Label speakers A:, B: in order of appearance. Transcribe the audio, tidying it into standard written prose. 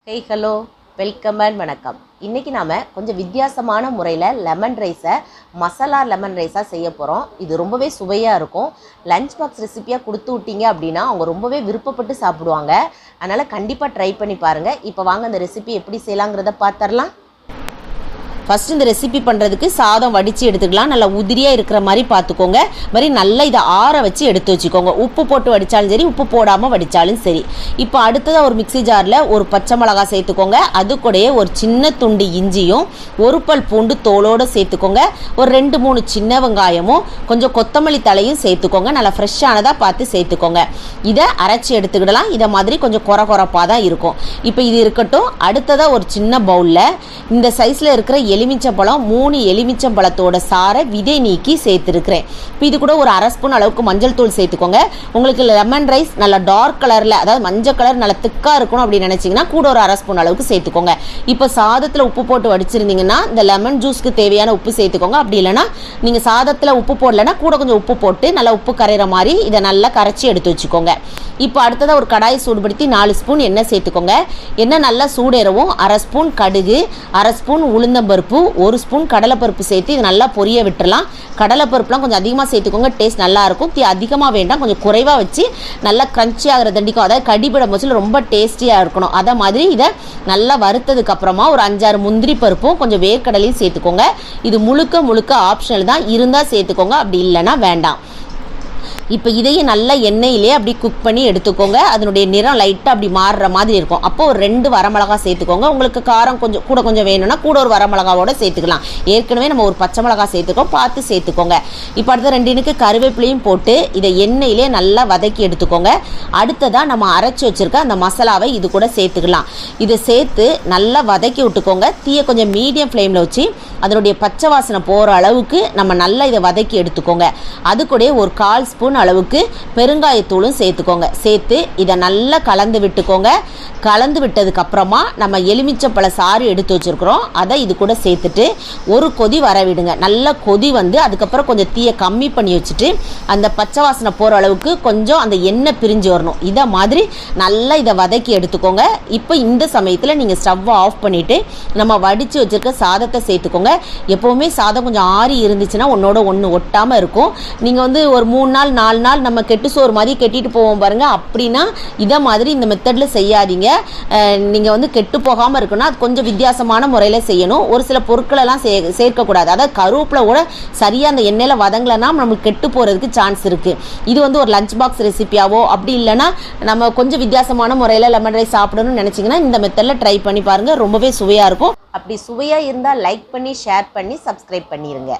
A: Hello welcome and வணக்கம். இன்றைக்கி நாம் கொஞ்சம் வித்தியாசமான முறையில் லெமன் ரைஸை மசாலா லெமன் ரைஸாக செய்ய போகிறோம். இது ரொம்பவே சுவையாக இருக்கும். லஞ்ச் பாக்ஸ் ரெசிப்பியாக கொடுத்து விட்டீங்க அப்படின்னா அவங்க ரொம்பவே விருப்பப்பட்டு சாப்பிடுவாங்க. அதனால் கண்டிப்பாக ட்ரை பண்ணி பாருங்கள். இப்போ வாங்க அந்த ரெசிபி எப்படி செய்யலாங்கிறத பார்த்துடலாம். ஃபஸ்ட்டு இந்த ரெசிபி பண்ணுறதுக்கு சாதம் வடித்து எடுத்துக்கலாம். நல்லா உதிரியாக இருக்கிற மாதிரி பார்த்துக்கோங்க. மாதிரி நல்லா இதை ஆற வச்சு எடுத்து வச்சுக்கோங்க. உப்பு போட்டு வடித்தாலும் சரி, உப்பு போடாமல் வடித்தாலும் சரி. இப்போ அடுத்ததாக ஒரு மிக்ஸி ஜாரில் ஒரு பச்சை மிளகாய் சேர்த்துக்கோங்க. அது கூடயே ஒரு சின்ன துண்டு இஞ்சியும் ஒரு பல் பூண்டு தோலோடு சேர்த்துக்கோங்க. ஒரு 2-3 சின்ன வெங்காயமும் கொஞ்சம் கொத்தமல்லி தலையும் சேர்த்துக்கோங்க. நல்லா ஃப்ரெஷ்ஷானதாக பார்த்து சேர்த்துக்கோங்க. இதை அரைச்சி எடுத்துக்கிடலாம். இதை மாதிரி கொஞ்சம் குறப்பாக தான் இருக்கும். இப்போ இது இருக்கட்டும். அடுத்ததாக ஒரு சின்ன பவுலில் இந்த சைஸில் இருக்கிற எலுமிச்சம்பழம் 3 எலுமிச்சம்பழத்தோட சாரை விதை நீக்கி சேர்த்துருக்கிறேன். இப்போ இது கூட ஒரு 1/2 ஸ்பூன் அளவுக்கு மஞ்சள் தூள் சேர்த்துக்கோங்க. உங்களுக்கு லெமன் ரைஸ் நல்லா டார்க் கலரில், அதாவது மஞ்சள் கலர் நல்லா திக்காக இருக்கணும் அப்படின்னு நினச்சிங்கன்னா கூட ஒரு 1/2 ஸ்பூன் அளவுக்கு சேர்த்துக்கோங்க. இப்போ சாதத்தில் உப்பு போட்டு வடிச்சிருந்தீங்கன்னா இந்த லெமன் ஜூஸ்க்கு தேவையான உப்பு சேர்த்துக்கோங்க. அப்படி இல்லைனா நீங்கள் சாதத்தில் உப்பு போடலைன்னா கூட கொஞ்சம் உப்பு போட்டு நல்லா உப்பு கரைகிற மாதிரி இதை நல்லா கரைச்சி எடுத்து வச்சுக்கோங்க. இப்போ அடுத்ததாக ஒரு கடாயை சூடுபடுத்தி 4 ஸ்பூன் எண்ணெய் சேர்த்துக்கோங்க. எண்ணெய் நல்லா சூடேறவும் 1/2 ஸ்பூன் கடுகு, 1/2 ஸ்பூன் உளுந்தம்பருப்பு, 1 ஸ்பூன் கடலைப்பருப்பு சேர்த்து இது நல்லா பொரிய விட்டுறலாம். கடலைப்பருப்புலாம் கொஞ்சம் அதிகமாக சேர்த்துக்கோங்க. டேஸ்ட் நல்லாயிருக்கும். அதிகமாக வேண்டாம், கொஞ்சம் குறைவாக வச்சு நல்லா கிரன்ச்சி ஆகிற தண்டிக்கும். அதாவது கடிபட மோச்சில் ரொம்ப டேஸ்டியாக இருக்கணும். அதை மாதிரி இதை நல்லா வறுத்ததுக்கு அப்புறமா ஒரு 5-6 முந்திரி பருப்பும் கொஞ்சம் வேர்க்கடலையும் சேர்த்துக்கோங்க. இது முழுக்க ஆப்ஷனல் தான். இருந்தால் சேர்த்துக்கோங்க, அப்படி இல்லைன்னா வேண்டாம். இப்போ இதையும் நல்லா எண்ணெயிலே அப்படி குக் பண்ணி எடுத்துக்கோங்க. அதனுடைய நிறம் லைட்டாக அப்படி மாறுற மாதிரி இருக்கும். அப்போ ஒரு 2 வரமிளகா சேர்த்துக்கோங்க. உங்களுக்கு காரம் கொஞ்சம் வேணும்னா கூட ஒரு வரமிளகாவோட சேர்த்துக்கலாம். ஏற்கனவே நம்ம ஒரு பச்சை மிளகா சேர்த்துக்கோம், பார்த்து சேர்த்துக்கோங்க. இப்போ அடுத்த 2 இனுக்கு கருவேப்பிலையும் போட்டு இதை எண்ணெயிலே நல்லா வதக்கி எடுத்துக்கோங்க. அடுத்ததாக நம்ம அரைச்சி வச்சுருக்க அந்த மசாலாவை இது கூட சேர்த்துக்கலாம். இதை சேர்த்து நல்லா வதக்கி விட்டுக்கோங்க. தீயை கொஞ்சம் மீடியம் ஃப்ளேமில் வச்சு அதனுடைய பச்சை வாசனை போகிற அளவுக்கு நம்ம நல்லா இதை வதக்கி எடுத்துக்கோங்க. அது கூட ஒரு 1/4 ஸ்பூன் அளவுக்கு பெருங்காயத்தூளும் சேர்த்துக்கோங்க. சேர்த்து இதை நல்லா கலந்து விட்டுக்கோங்க. கலந்து விட்டதுக்கு அப்புறமா நம்ம எலுமிச்சப்பழ சாறு எடுத்து வச்சுருக்கிறோம், அதை இது கூட சேர்த்துட்டு ஒரு கொதி வர விடுங்க. நல்லா கொதி வந்து அதுக்கப்புறம் கொஞ்சம் தீயை கம்மி பண்ணி வச்சுட்டு அந்த பச்சை வாசனை போகிற அளவுக்கு கொஞ்சம் அந்த எண்ணெய் பிரிஞ்சு வரணும். இதை மாதிரி நல்லா இதை வதக்கி எடுத்துக்கோங்க. இப்போ இந்த சமயத்தில் நீங்கள் ஸ்டவ்வை ஆஃப் பண்ணிவிட்டு நம்ம வடித்து வச்சுருக்க சாதத்தை சேர்த்துக்கோங்க. எப்போவுமே சாதம் கொஞ்சம் ஆறி இருந்துச்சுன்னா ஒன்றோட ஒன்று ஒட்டாமல் இருக்கும். நீங்கள் வந்து ஒரு 3 நாள் 4 நாள் நம்ம கெட்டு சோறு மாதிரி கெட்டிட்டு போவோம் பாருங்கள். அப்படின்னா இதை மாதிரி இந்த மெத்தடில் செய்யாதீங்க. நீங்கள் வந்து கெட்டு போகாமல் இருக்குன்னா அது கொஞ்சம் வித்தியாசமான முறையில் செய்யணும். ஒரு சில பொருட்களெல்லாம் சேர்க்கக்கூடாது. அதாவது கருவேப்பிலை கூட சரியாக அந்த எண்ணெயில் வதங்கலைன்னா நமக்கு கெட்டு போகிறதுக்கு சான்ஸ் இருக்குது. இது வந்து ஒரு லஞ்ச் பாக்ஸ் ரெசிப்பியாவோ அப்படி இல்லைன்னா நம்ம கொஞ்சம் வித்தியாசமான முறையில் லெமன் ரைஸ் சாப்பிடணும்னு நினச்சிங்கன்னா இந்த மெத்தடில் ட்ரை பண்ணி பாருங்கள். ரொம்பவே சுவையாக இருக்கும். அப்படி சுவையாக இருந்தால் லைக் பண்ணி, ஷேர் பண்ணி, சப்ஸ்கிரைப் பண்ணிடுங்க.